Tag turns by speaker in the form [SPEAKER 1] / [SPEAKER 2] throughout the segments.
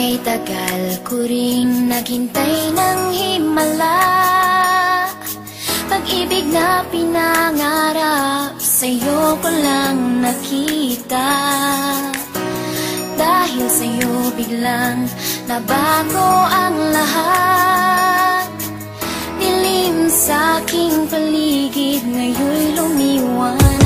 [SPEAKER 1] Okay, tagal ko ring naghintay ng himala. Pag-ibig na pinangarap, sa'yo ko lang nakita. Dahil sa'yo biglang nabago ang lahat. Dilim sa aking paligid, ngayon'y lumiwanag.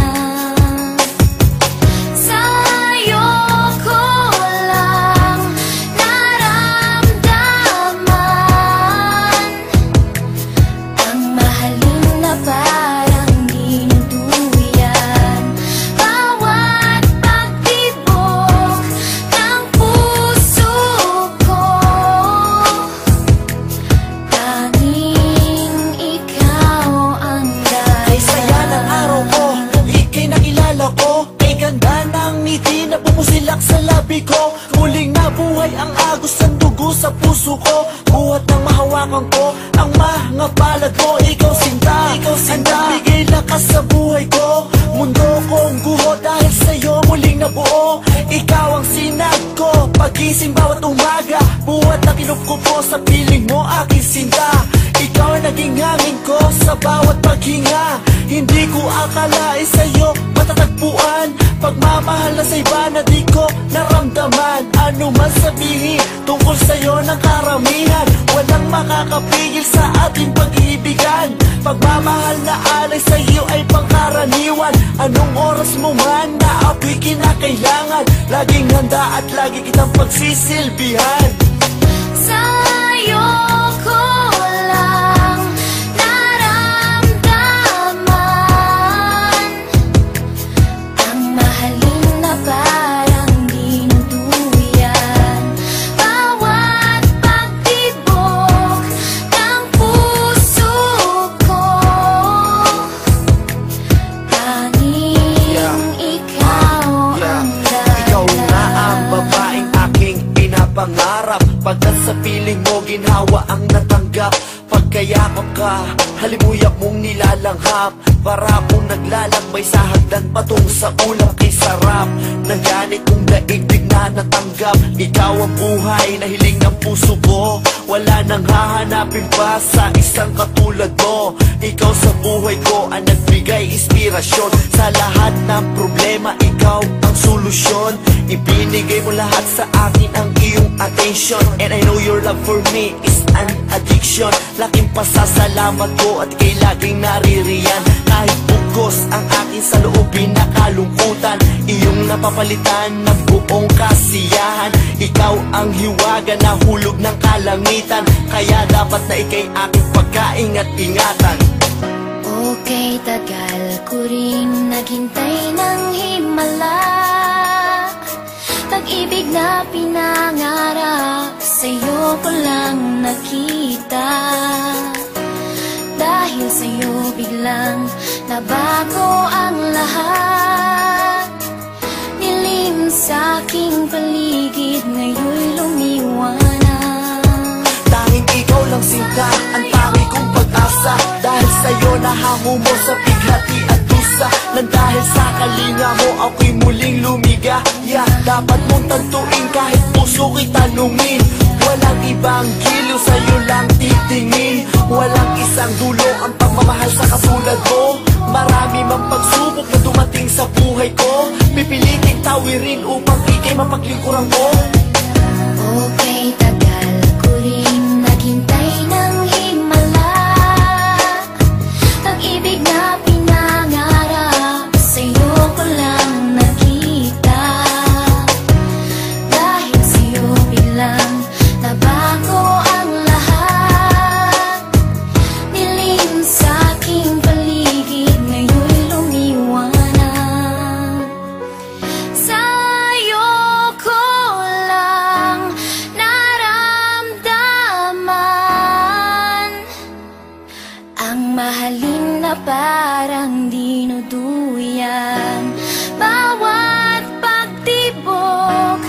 [SPEAKER 2] Sa labi ko, muling nabuhay ang agos ng dugo sa puso ko. Buhat ng mahawakan ko, ang mga palad mo. Ikaw sinta, ang nagbigay lakas sa buhay ko. Mundo kong guho dahil sa'yo muling nabuo. Ikaw ang sinag ko, pagising bawat umaga. Buhat na kinukupo sa piling mo, aking sinta. Ikaw ang naging hangin ko sa bawat paghinga. Hindi ko akalain sa'yo matatagpuan. Pagmamahal na sa iba na di ko naramdaman. Ano man sabihin tungkol sa'yo ng karamihan, walang makakapigil sa ating pag-iibigan. Pagmamahal na alay sa'yo ay pangkaraniwan. Anong oras mo man na ako'y kinakailangan, laging handa at lagi kitang pagsisilbihan.
[SPEAKER 1] Sa'yo ko lang naramdaman ang mahalin na parang dinuduyan. Bawat pagtibok ng puso ko, tanging ikaw ang dahilan.
[SPEAKER 2] Ikaw na ang babaeng aking pinapangarap. Pagkat sa piling mo ginhawa ang natanggap. Pagkayakap ka, halimuyak mong nilalanghap. Para akong naglalakbay sa hagdan patong sa ulap. Kay sarap ng ganit kong daigdig na natanggap. Ikaw ang buhay na hiling ng puso ko. Wala nang hahanapin pa sa isang katulad mo. Ikaw sa buhay ko ang nagbigay inspirasyon. Sa lahat ng problema, ikaw ang solusyon. Ibinigay mo lahat sa akin ang iyong attention. And I know your love for me is an addiction. Laking pasasalamat ko at ika'y laging naririyan. Kahit bugos ang akin sa loobin na kalungkutan, iyong napapalitan ng buong kasiyahan. Ikaw ang hiwaga na hulog ng kalangitan. Kaya dapat na ika'y aking pagkaingat-ingatan.
[SPEAKER 1] Okay, tagal ko ring naghintay ng himala. Pag-ibig na pinangarap, sa'yo ko lang nakita. Dahil sa'yo biglang nabago ang lahat. Dilim sa aking paligid, ngayon'y lumiwanag.
[SPEAKER 2] Tanging ikaw lang sinta, ang tangi kong pag-asa. Dahil sa'yo nahango mo sa bighati at dusa. Nang dahil sa kalinga mo ako'y muling lumigaya. Dapat mong tantuin kahit puso ko'y tanungin. Walang ibang giliw, sa'yo lang titingin. Walang isang dulo ang pagmamahal sa katulad mo. Marami mang pagsubok na dumating sa buhay ko. Pipiliting tawirin upang ika'y mapaglingkuran ko.
[SPEAKER 1] Okay, tagal ko ring naghintay ng himala. Pag-ibig na pinangarap, sa'yo ko lang nakita. Dahil sa'yo biglang nabago ang lahat. Dilim sa aking paligid, ngayon'y lumiwanag. Sa'yo ko lang naramdaman ang mahalin na parang dinuduyan. Bawat pagtibok